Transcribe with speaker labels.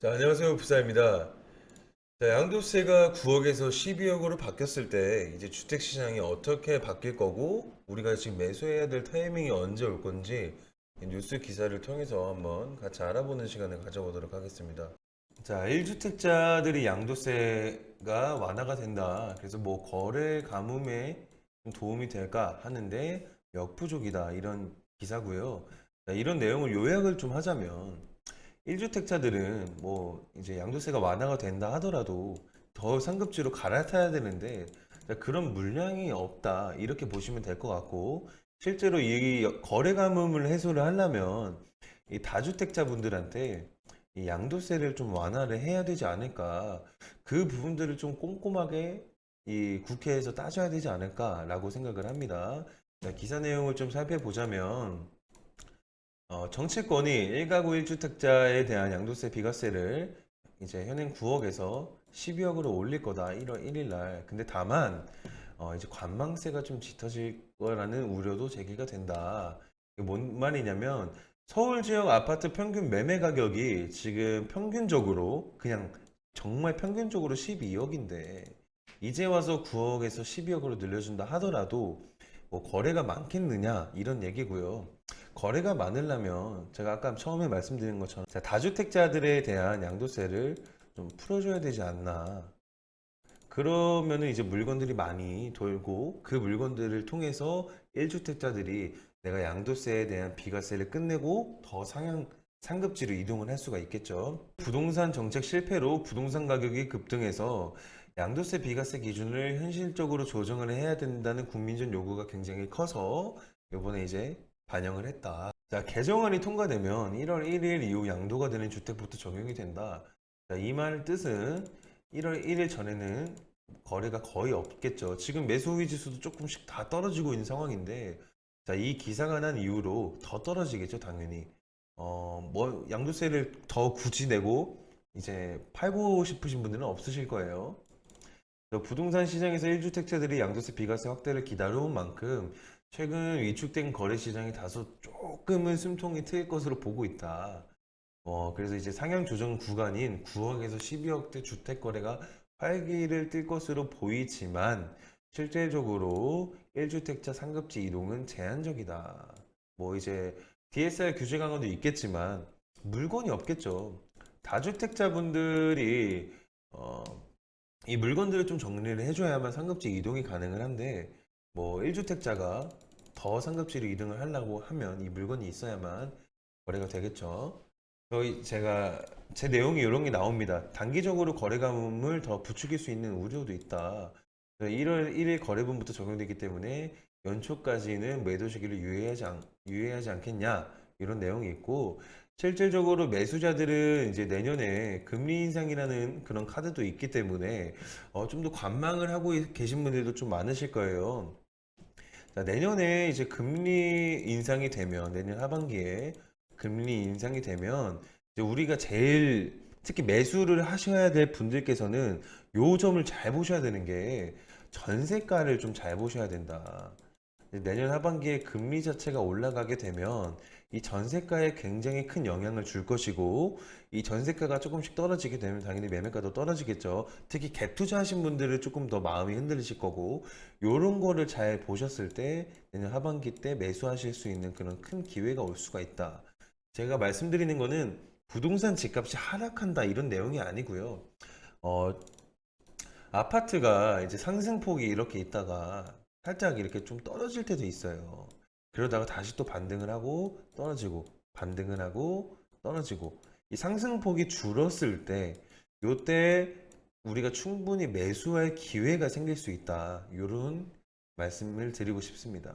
Speaker 1: 자, 안녕하세요. 부자입니다. 자, 양도세가 9억에서 12억으로 바뀌었을 때 이제 주택 시장이 어떻게 바뀔 거고 우리가 지금 매수해야 될 타이밍이 언제 올 건지 이 뉴스 기사를 통해서 한번 같이 알아보는 시간을 가져보도록 하겠습니다. 자, 1주택자들이 양도세가 완화가 된다. 그래서 뭐 거래 가뭄에 좀 도움이 될까 하는데 역부족이다. 이런 기사고요. 자, 이런 내용을 요약을 좀 하자면 1주택자들은 뭐 이제 양도세가 완화가 된다 하더라도 더 상급지로 갈아타야 되는데 그런 물량이 없다 이렇게 보시면 될 것 같고, 실제로 이 거래 가뭄을 해소를 하려면 이 다주택자분들한테 이 양도세를 좀 완화를 해야 되지 않을까, 그 부분들을 좀 꼼꼼하게 이 국회에서 따져야 되지 않을까라고 생각을 합니다. 기사 내용을 좀 살펴보자면 정치권이 1가구 1주택자에 대한 양도세 비과세를 이제 현행 9억에서 12억으로 올릴 거다 1월 1일 날. 근데 다만 이제 관망세가 좀 짙어질 거라는 우려도 제기가 된다. 이게 뭔 말이냐면 서울 지역 아파트 평균 매매 가격이 지금 평균적으로 그냥 정말 평균적으로 12억인데 이제 와서 9억에서 12억으로 늘려준다 하더라도 뭐 거래가 많겠느냐 이런 얘기고요. 거래가 많으려면 제가 아까 처음에 말씀드린 것처럼 다주택자들에 대한 양도세를 좀 풀어줘야 되지 않나. 그러면은 이제 물건들이 많이 돌고 그 물건들을 통해서 1주택자들이 내가 양도세에 대한 비과세를 끝내고 더 상급지로 이동을 할 수가 있겠죠. 부동산 정책 실패로 부동산 가격이 급등해서 양도세 비과세 기준을 현실적으로 조정을 해야 된다는 국민적 요구가 굉장히 커서 이번에 이제 반영을 했다. 자, 개정안이 통과되면 1월 1일 이후 양도가 되는 주택부터 적용이 된다. 자, 이 말 뜻은 1월 1일 전에는 거래가 거의 없겠죠. 지금 매수 후기 지수도 조금씩 다 떨어지고 있는 상황인데, 자, 이 기사가 난 이후로 더 떨어지겠죠, 당연히. 뭐, 양도세를 더 굳이 내고, 이제 팔고 싶으신 분들은 없으실 거예요. 부동산 시장에서 1주택자들이 양도세 비과세 확대를 기다려온 만큼 최근 위축된 거래 시장이 다소 조금은 숨통이 트일 것으로 보고 있다. 그래서 이제 상향 조정 구간인 9억에서 12억대 주택 거래가 활기를 띨 것으로 보이지만 실질적으로 1주택자 상급지 이동은 제한적이다. 뭐 이제 DSR 규제 강화도 있겠지만 물건이 없겠죠. 다주택자분들이 이 물건들을 좀 정리를 해줘야만 상급지 이동이 가능을 한데, 뭐 1주택자가 더 상급지로 이동을 하려고 하면 이 물건이 있어야만 거래가 되겠죠. 제가 제 내용이 이런 게 나옵니다. 단기적으로 거래 가뭄을 더 부추길 수 있는 우려도 있다. 1월 1일 거래분부터 적용되기 때문에 연초까지는 매도 시기를 유예하지 않겠냐 이런 내용이 있고, 실질적으로 매수자들은 이제 내년에 금리 인상이라는 그런 카드도 있기 때문에 좀 더 관망을 하고 계신 분들도 좀 많으실 거예요. 자, 내년에 이제 금리 인상이 되면, 내년 하반기에 금리 인상이 되면 이제 우리가 제일 특히 매수를 하셔야 될 분들께서는 요 점을 잘 보셔야 되는 게 전세가를 좀 잘 보셔야 된다. 내년 하반기에 금리 자체가 올라가게 되면 이 전세가에 굉장히 큰 영향을 줄 것이고, 이 전세가가 조금씩 떨어지게 되면 당연히 매매가도 떨어지겠죠. 특히 갭 투자하신 분들은 조금 더 마음이 흔들리실 거고, 요런 거를 잘 보셨을 때 내년 하반기 때 매수하실 수 있는 그런 큰 기회가 올 수가 있다. 제가 말씀드리는 거는 부동산 집값이 하락한다 이런 내용이 아니고요. 어, 아파트가 이제 상승폭이 이렇게 있다가 살짝 이렇게 좀 떨어질 때도 있어요. 그러다가 다시 또 반등을 하고 떨어지고 반등을 하고 떨어지고, 이 상승폭이 줄었을 때 요때 우리가 충분히 매수할 기회가 생길 수 있다. 이런 말씀을 드리고 싶습니다.